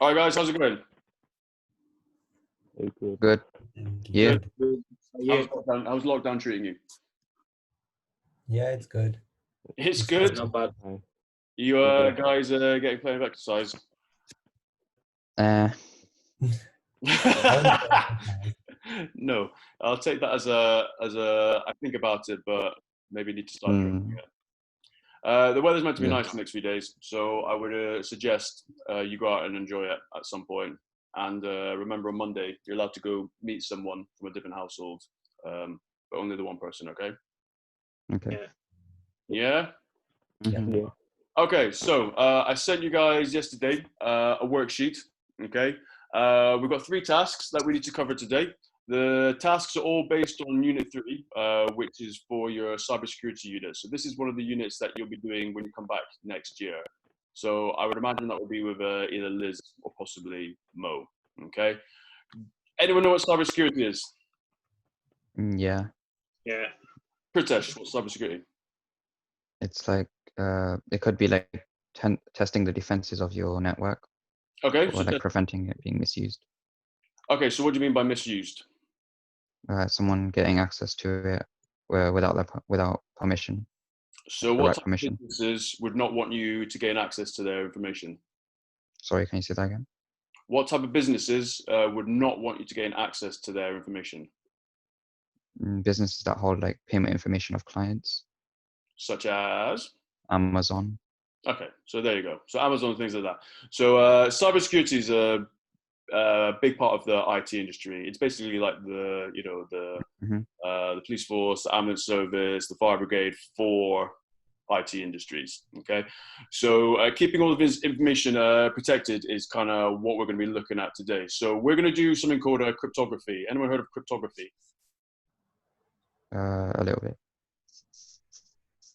All right, guys, how's it going? Good. Yeah. Good. Yeah, How's lockdown treating you? Yeah, it's good. It's It's good. not bad. You guys getting plenty of exercise? No, I'll take that as a I think about it, but maybe need to start drinking it. The weather's meant to be nice the next few days, so I would suggest you go out and enjoy it at some point. And remember, on Monday you're allowed to go meet someone from a different household, but only the one person. Okay? Okay. Yeah. Mhm. Yeah. Okay, so I sent you guys yesterday a worksheet. Okay, we've got 3 tasks that we need to cover today. The tasks are all based on Unit 3, which is for your cybersecurity unit. So this is one of the units that you'll be doing when you come back next year. So I would imagine that will be with either Liz or possibly Mo. Okay. Anyone know what cybersecurity is? Yeah. Yeah. Pritesh, what's cybersecurity? It's like it could be like testing the defenses of your network, Okay. or like preventing it being misused. Okay. So what do you mean by misused? Someone getting access to it without permission. So The what right type permission. of businesses would not want you to gain access to their information? Sorry, can you say that again? What type of businesses would not want you to gain access to their information? Businesses that hold like payment information of clients. Such as? Amazon. Okay, so there you go. So Amazon, things like that. So cybersecurity is a big part of the IT industry. It's basically like the the police force, the ambulance service, the fire brigade for IT industries. Okay, so keeping all of this information protected is kind of what we're going to be looking at today. So we're going to do something called cryptography. Anyone heard of cryptography? A little bit.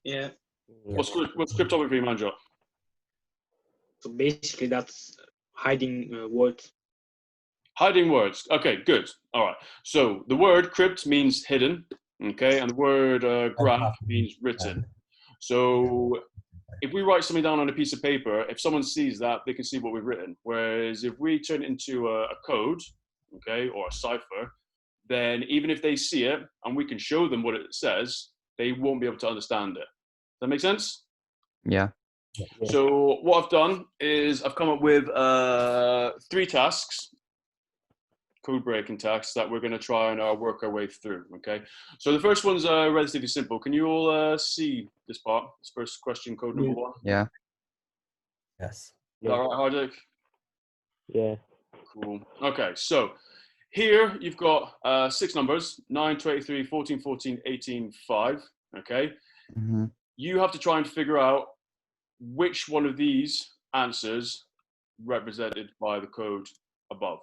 Yeah. What's cryptography, Manjot? So basically, that's hiding words. Hiding words. Okay, good. All right. So the word crypt means hidden. Okay, and the word graph means written. So if we write something down on a piece of paper, if someone sees that, they can see what we've written. Whereas if we turn it into a code, okay, or a cipher, then even if they see it and we can show them what it says, they won't be able to understand it. Does that make sense? Yeah. So what I've done is I've come up with 3 tasks, code breaking tasks, that we're going to try and work our way through. Okay. So the first one's relatively simple. Can you all see this part? This first question, code number 1. Yeah. Yes. Is that right, Hardik? Yeah. Cool. Okay. So here you've got 6 numbers: 9, 23, 14, 14, 18, 5. Okay. Mm-hmm. You have to try and figure out which one of these answers represented by the code above.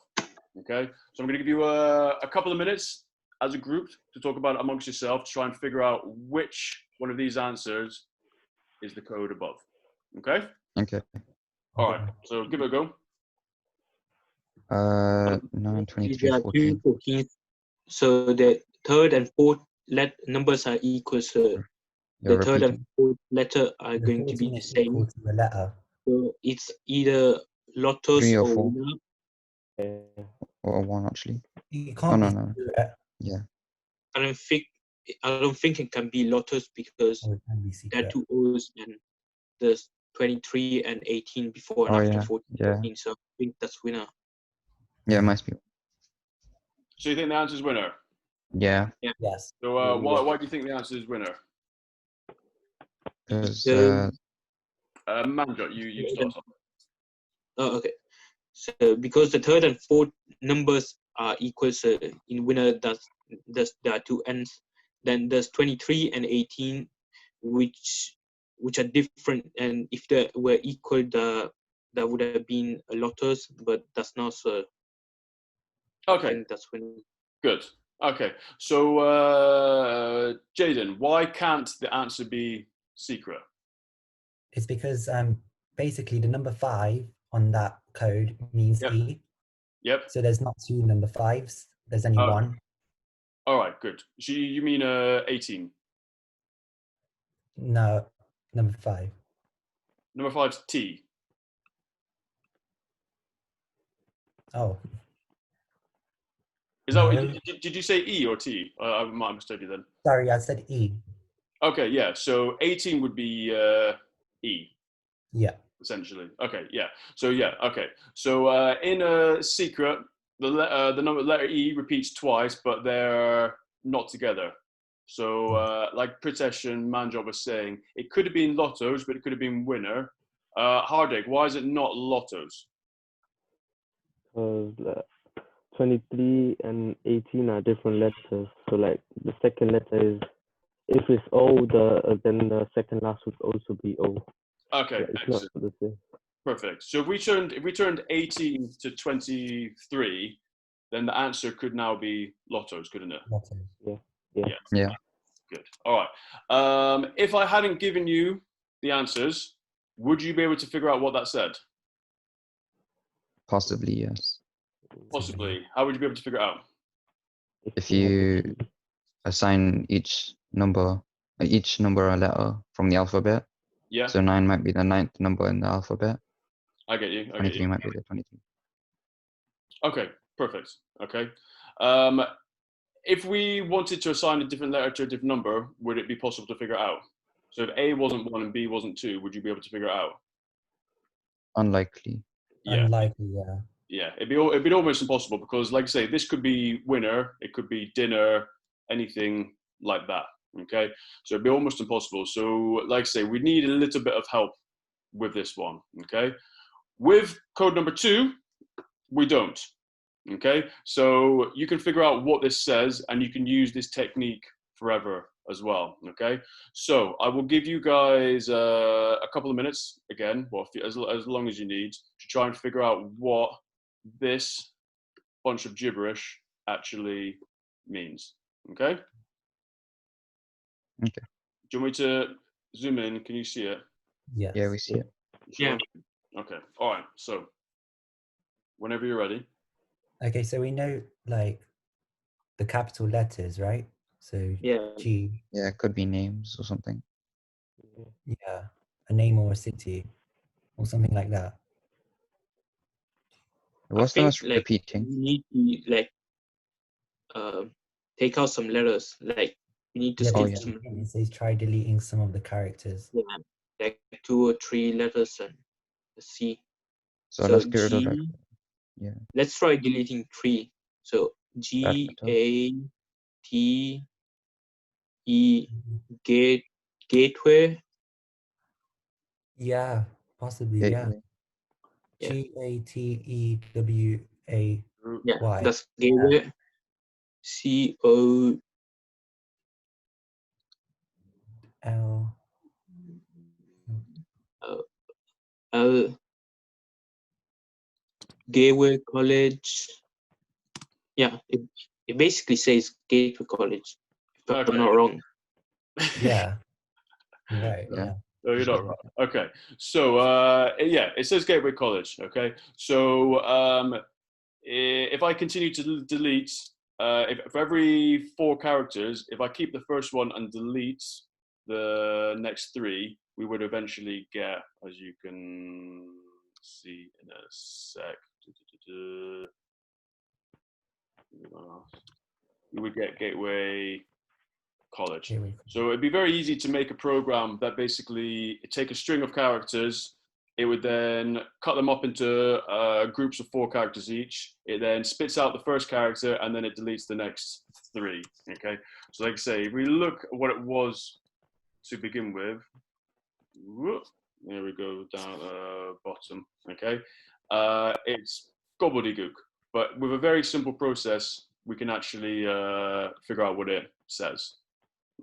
Okay, so I'm going to give you a couple of minutes as a group to talk about it amongst yourself to try and figure out which one of these answers is the code above. Okay? Okay. All right, so give it a go. 9, 23, There are 14. 14. So the third and fourth numbers are equal. So You're the third and repeating. fourth letter are going to be the same. Equal to the letter. So it's either Lotus 3 or or 4. Winner. Or 1 actually. You Oh can't no, be no. secret, Yeah. I don't think it can be Lotus because or it can be there are secret. 2 O's and there's 23 and 18 before and Oh after yeah. 14, Yeah. 14. So I think that's Winner. Yeah, it must be. So you think the answer is winner? Yeah. Yes. So why do you think the answer is winner? Because Manjot, you start off. Oh, okay. So because the third and fourth numbers are equal, so in Winner there are 2 n's. Then there's 23 and 18, which are different. And if they were equal, that would have been a Lotus, but that's not so. Okay. I think that's Winner. Good. Okay. So Jaden, why can't the answer be secret? It's because basically the number 5 on that code means Yep. E. Yep. So there's not 2 number 5s. There's only 1. All right. Good. So you mean 18? No, number 5. Number 5's T. Oh, Is that what, No. did you say E or T? I might have mistaken you then. sorry, I said E. Okay, yeah. So 18 would be E, Yeah. essentially. Okay, yeah. So yeah, okay. So in a secret, the number letter E repeats twice, but they're not together. So like Pritesh and Manjot was saying, it could have been lottos, but it could have been winner. Hardik, why is it not lottos? Because 23 and 18 are different letters. So like the second letter is, if it's O, then the second last would also be O. Okay, But it's not excellent. the same. Perfect. So if we turned 18 to 23, then the answer could now be lottos, couldn't it? Lotto. Yeah. Good. All right. If I hadn't given you the answers, would you be able to figure out what that said? Possibly, yes. Possibly. How would you be able to figure it out? If we had you to- assign each number a letter from the alphabet. Yeah, So 9 might be the 9th number in the alphabet. I get you. 23 might be the 23. Okay, perfect. Okay. If we wanted to assign a different letter to a different number, would it be possible to figure it out? So if A wasn't 1 and B wasn't 2, would you be able to figure it out? Unlikely. Yeah. Unlikely, yeah. Yeah, it'd be almost impossible because, like I say, this could be winner, it could be dinner, anything like that. Okay, so it'd be almost impossible. So, like I say, we need a little bit of help with this one. Okay, with code number 2, we don't. Okay, so you can figure out what this says, and you can use this technique forever as well. Okay, so I will give you guys a couple of minutes again, well, as long as you need, to try and figure out what this bunch of gibberish actually means. Okay? Okay. Do you want me to zoom in? Can you see it? Yes. Yeah, we see it. Sure? Okay. All right. So, whenever you're ready. Okay, so we know like the capital letters, right? So Yeah. G, Yeah, it could be names or something. yeah, a name or a city or something like that. What's the think, most like, repeating? we need to take out some letters. Like we need to Yeah, skip yeah. some, it says try deleting some of the characters. yeah, like 2 or 3 letters and C. So let's get rid of G. that. Yeah. Let's try deleting 3. So G Capital. A T E gateway. Yeah, possibly, yeah. Gateway. Gateway. Yeah, that's gateway. CO L. L Gateway College. Yeah, it basically says Gateway College, if Okay. I'm not wrong. Yeah. You're right. Yeah. Yeah. No, you're not right. Okay. So, yeah, it says Gateway College. Okay. So, if I continue to delete, if for every 4 characters, if I keep the first one and delete the next 3, we would eventually get, as you can see in a sec, we would get Gateway College. Gateway. So it'd be very easy to make a program that basically take a string of characters. It would then cut them up into groups of 4 characters each. It then spits out the first character and then it deletes the next 3. Okay. So like I say, if we look at what it was to begin with, whoop, there we go down at the bottom. Okay. It's gobbledygook, but with a very simple process, we can actually figure out what it says.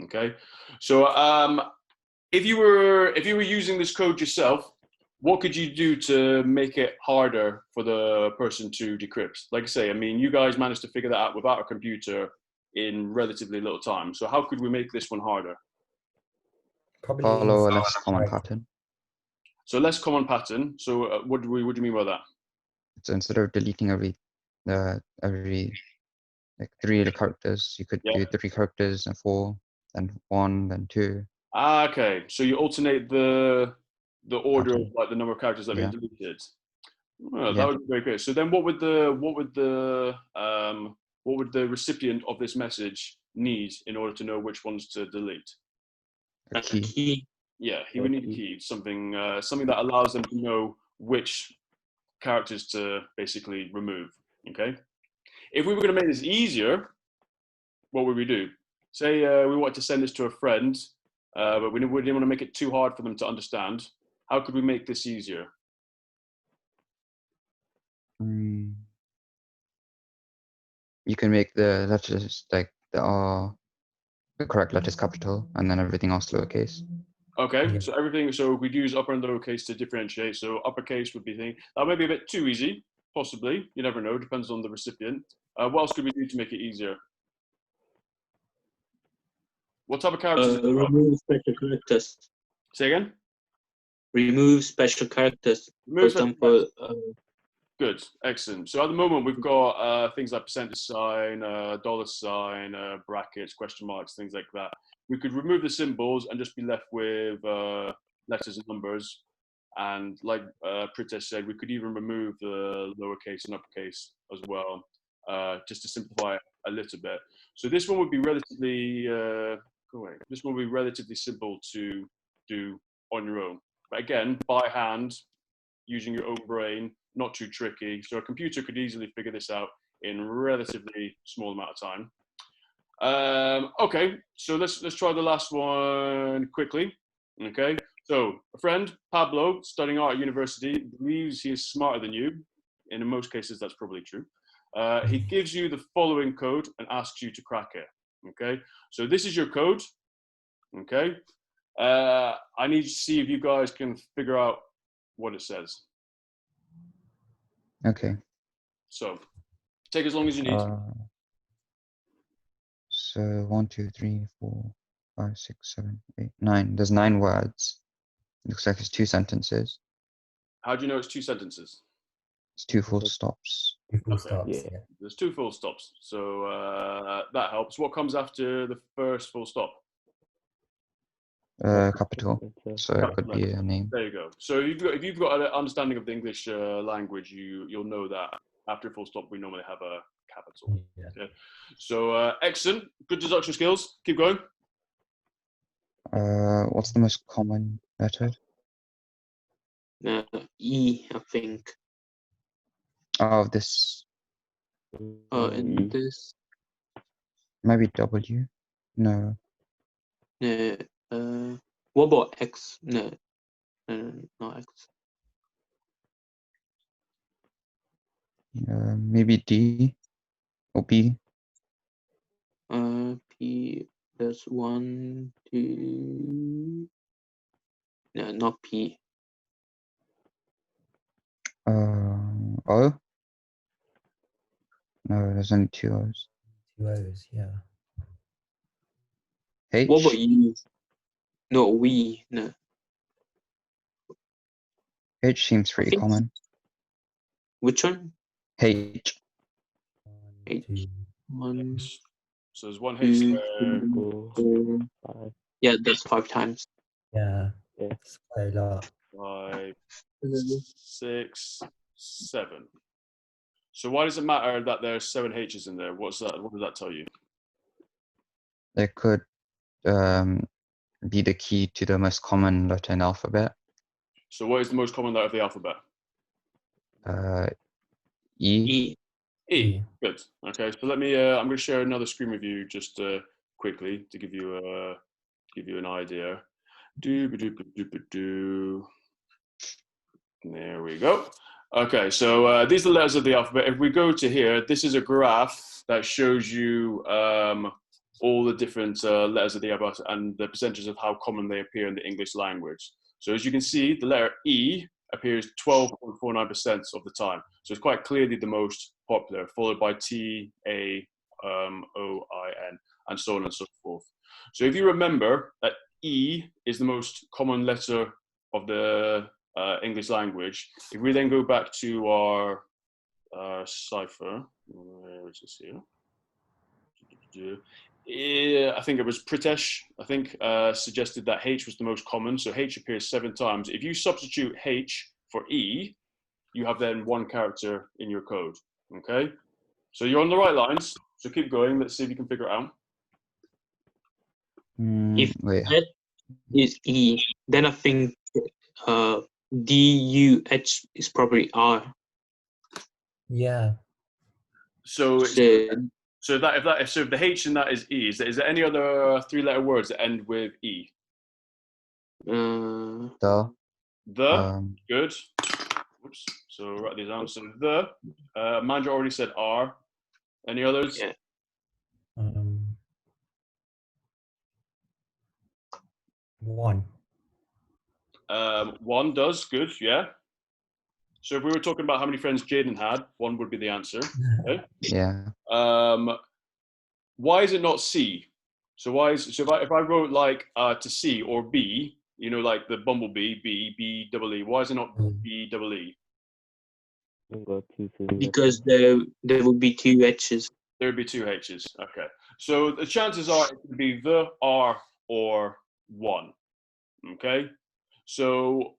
Okay, so if you were using this code yourself, what could you do to make it harder for the person to decrypt? Like I say, I mean, you guys managed to figure that out without a computer in relatively little time. So how could we make this one harder? Probably Follow a inside less common character. pattern. So less common pattern. So what do you mean by that? So instead of deleting every like 3 of the characters, you could do 3 characters and 4, then 1, then 2. Okay, so you alternate the order of Pattern. like the number of characters that are Yeah. being deleted. Well, Yeah. that would be very good. So then, what would the recipient of this message need in order to know which ones to delete? A key. Yeah, he would need a key, something that allows them to know which characters to basically remove. Okay. If we were going to make this easier, what would we do? Say we wanted to send this to a friend, but we didn't want to make it too hard for them to understand. How could we make this easier? You can make the letters like the correct letters capital, and then everything else lowercase. Okay, Yeah. so everything. So we'd use upper and lowercase to differentiate. So uppercase would be thing. That may be a bit too easy, possibly. You never know. Depends on the recipient. What else could we do to make it easier? What type of characters? Remove special characters. Say again. Remove special characters. Remove For special example, Good, excellent. So at the moment we've got things like percentage sign, dollar sign, brackets, question marks, things like that. We could remove the symbols and just be left with letters and numbers. And like Pritesh said, we could even remove the lowercase and uppercase as well, just to simplify it a little bit. So this one would be relatively This one would be relatively simple to do on your own. But again, by hand, using your own brain, not too tricky. So a computer could easily figure this out in a relatively small amount of time. Okay, so let's try the last one quickly. Okay, so a friend, Pablo, studying art at university, believes he is smarter than you. And in most cases, that's probably true. He gives you the following code and asks you to crack it. Okay, so this is your code. Okay, I need to see if you guys can figure out what it says. Okay. So take as long as you need. So 1, 2, 3, 4, 5, 6, 7, 8, 9. There's 9 words. Looks like it's 2 sentences. How do you know it's 2 sentences? It's 2 full stops. Full Okay. stops, Yeah. yeah. There's 2 full stops. So that helps. What comes after the first full stop? Capital. Letter. So it could be a name. There you go. So if you've got an understanding of the English language, you'll know that after a full stop we normally have a capital. Yeah. Okay. So excellent. Good deduction skills. Keep going. What's the most common letter? E, I think. Oh, this And this. maybe W. No. What about X? No, not X. Maybe D or B. P. There's 1, 2. No, not P. O. No, there's only 2 O's. 2 O's, yeah. H. What about you? No, we. No. H seems pretty think- common. Which one? H. 8. 1, So there's 1 H 2, there. 4, 4. 5. Yeah, that's 5 times. Yeah. Yeah. It's quite a lot. 5, 6, 7. So why does it matter that there's 7 H's in there? What's that? What does that tell you? It could be the key to the most common letter in the alphabet. So what is the most common letter of the alphabet? E. E. E. Good. Okay. So let me. I'm going to share another screen with you just quickly to give you an idea. There we go. Okay. So these are the letters of the alphabet. If we go to here, this is a graph that shows you all the different letters of the alphabet and the percentages of how common they appear in the English language. So as you can see, the letter E appears 12.49% of the time. So it's quite clearly the most popular, followed by T, A, O, I, N, and so on and so forth. So if you remember that E is the most common letter of the English language, if we then go back to our cipher, where is this here? I think it was Pritesh, suggested that H was the most common. So H appears 7 times. If you substitute H for E, you have then one character in your code. Okay, so you're on the right lines. So keep going. Let's see if you can figure it out. If Wait, S is E, then I think DUH is probably R. Yeah. So So if the H in that is E, is there any other three-letter words that end with E? the The, good. Oops. So write these down. So the, Mandra already said R. Any others? Yeah. One. One does, good, yeah. So if we were talking about how many friends Jaden had, one would be the answer. Okay. yeah. Why is it not C? So if I wrote like to C or B, you know, like the bumblebee, B double E. Why is it not B double E? I've got two things. because there would be two H's. There would be two H's. Okay. So the chances are it could be the, R, or one. Okay. So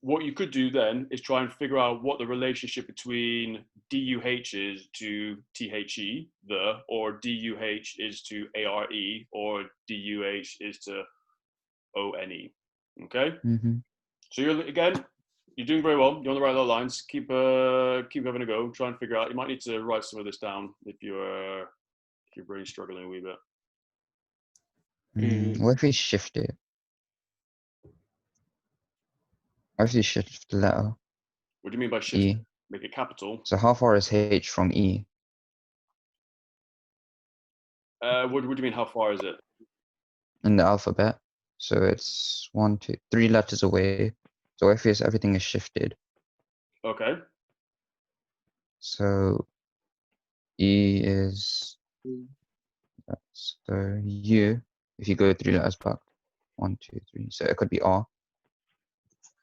what you could do then is try and figure out what the relationship between DUH is to THE, the, or DUH is to ARE, or DUH is to ONE. Okay. Mm-hmm. So you're doing very well. You're on the right lines. Keep having a go. Try and figure out. You might need to write some of this down if you're really struggling a wee bit. What if we shift it? What if we shift the letter What do you mean by shift? E? Make it capital. So how far is H from E? What do you mean? How far is it? In the alphabet? So it's 1, 2, 3 letters away. So if everything is shifted. Okay. So E is so U. If you go 3 letters back, 1, 2, 3. So it could be R.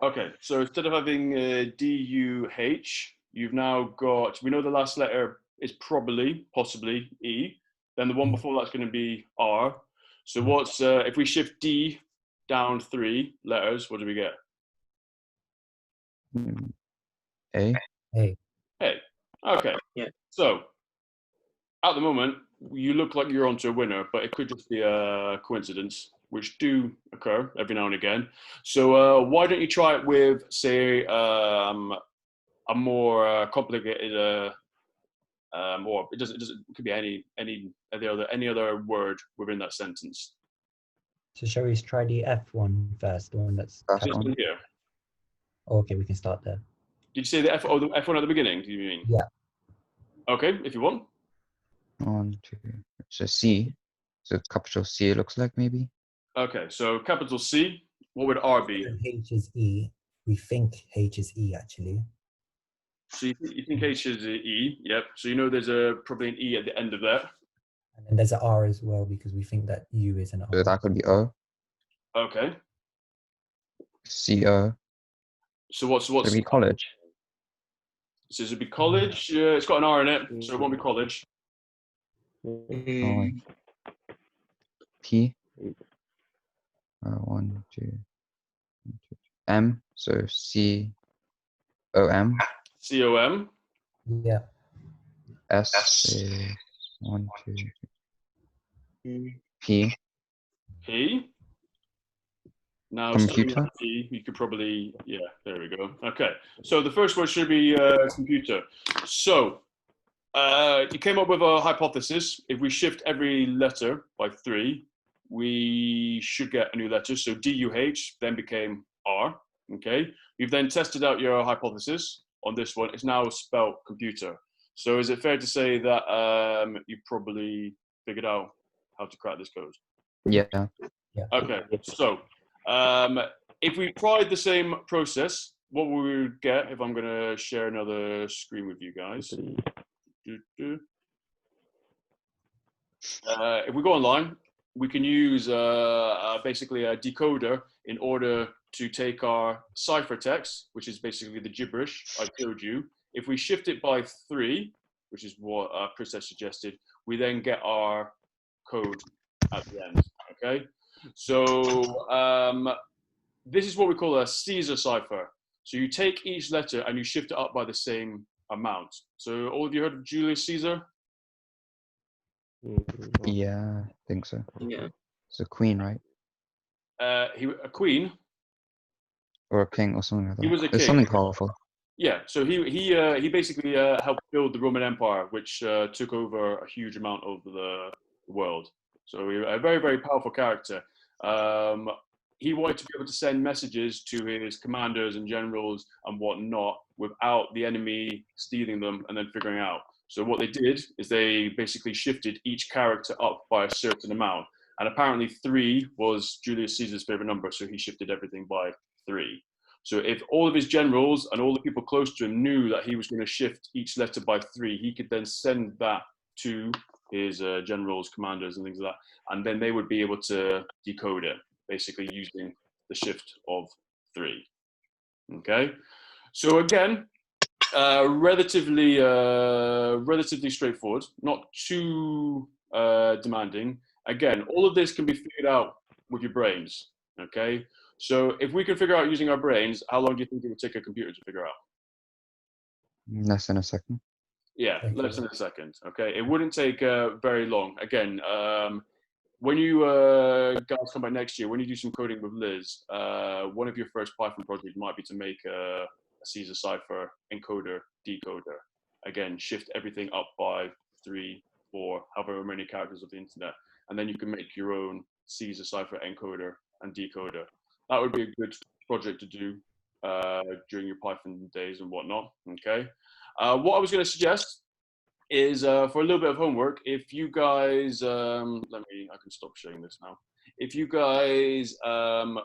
Okay. So instead of having DUH, you've now got. We know the last letter is possibly E. Then the one before that's going to be R. So what's if we shift D down 3 letters? What do we get? A. A. Hey. Okay. Yeah. So at the moment, you look like you're onto a winner, but it could just be a coincidence, which do occur every now and again. So why don't you try it with, say, a more complicated, or it could be any other word within that sentence. So shall we try the F one first, the one that's That's This capital? one here. Okay, we can start there. Did you say the F? Oh, the F1 at the beginning. Do you mean? Yeah. Okay, if you want. 1, 2. So C. So capital C it looks like maybe. Okay, so capital C. What would R be? H is E. We think H is E actually. So you think H is E? Yep. So you know there's probably an E at the end of that. And then there's an R as well because we think that U is an R. So that could be O. Okay. CO. So what's Could be college. So it'd be college. It's got an R in it, so it won't be college. Mm, P. 1, 2. M. So C. O M. COM. Yeah. S is 1, 2. mm, P. P. Now, Computer. P, you could probably, yeah, there we go. Okay, so the first word should be computer. So you came up with a hypothesis. If we shift every letter by 3, we should get a new letter. So DUH then became R. Okay, you've then tested out your hypothesis on this one. It's now spelled computer. So is it fair to say that you probably figured out how to crack this code? Yeah. Okay, so if we tried the same process, what we would get, if I'm going to share another screen with you guys. If we go online, we can use basically a decoder in order to take our ciphertext, which is basically the gibberish I showed you. If we shift it by 3, which is what Chris has suggested, we then get our code at the end. Okay, so this is what we call a Caesar cipher. So you take each letter and you shift it up by the same amount. So all of you heard of Julius Caesar? Yeah, I think so. Yeah. It's a queen, right? A queen. Or a king or something like that. He was a It's king. something powerful. Yeah, so he basically helped build the Roman Empire, which took over a huge amount of the world. So a very, very powerful character. He wanted to be able to send messages to his commanders and generals and whatnot without the enemy stealing them and then figuring out. So what they did is they basically shifted each character up by a certain amount. And apparently 3 was Julius Caesar's favorite number, so he shifted everything by 3. So if all of his generals and all the people close to him knew that he was going to shift each letter by 3, he could then send that to his generals, commanders, and things like that. And then they would be able to decode it, basically using the shift of 3. Okay? So again, relatively straightforward, not too demanding. Again, all of this can be figured out with your brains. Okay? So if we can figure out using our brains, how long do you think it would take a computer to figure out? Less than a second. Yeah, Thank less you. than a second. Okay, it wouldn't take very long. Again, when you guys come back next year, when you do some coding with Liz, one of your first Python projects might be to make a Caesar cipher encoder, decoder. Again, shift everything up by 3, 4, however many characters of the internet, and then you can make your own Caesar cipher encoder and decoder. That would be a good project to do during your Python days and whatnot. Okay. What I was going to suggest is for a little bit of homework, if you guys, I can stop sharing this now. If you guys go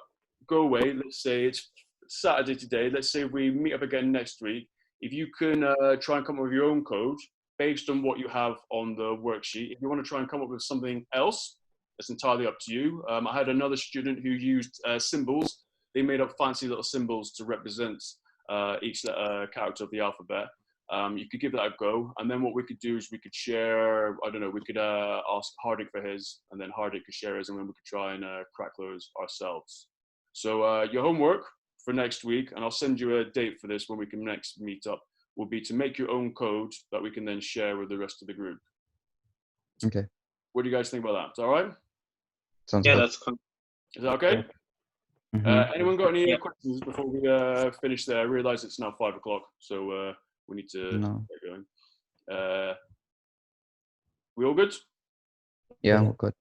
away, let's say it's Saturday today, let's say we meet up again next week. If you can try and come up with your own code based on what you have on the worksheet. If you want to try and come up with something else, it's entirely up to you. I had another student who used symbols. They made up fancy little symbols to represent each character of the alphabet. You could give that a go, and then what we could do is we could share, I don't know, we could ask Hardik for his, and then Hardik could share his, and then we could try and crack those ourselves. So your homework for next week, and I'll send you a date for this when we can next meet up, will be to make your own code that we can then share with the rest of the group. Okay. What do you guys think about that? Is that all right? Sounds Yeah, good. that's cool. Is that okay? Anyone got any questions before we finish there? I realize it's now 5 o'clock, so we need to No. get going. We all good? Yeah, we're good.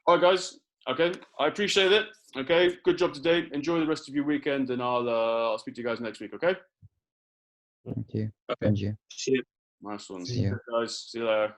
All right, guys. Okay, I appreciate it. Okay, good job today. Enjoy the rest of your weekend, and I'll speak to you guys next week. Okay. Thank you. Okay. And you. See you. Nice one. See ya. Guys. See you later.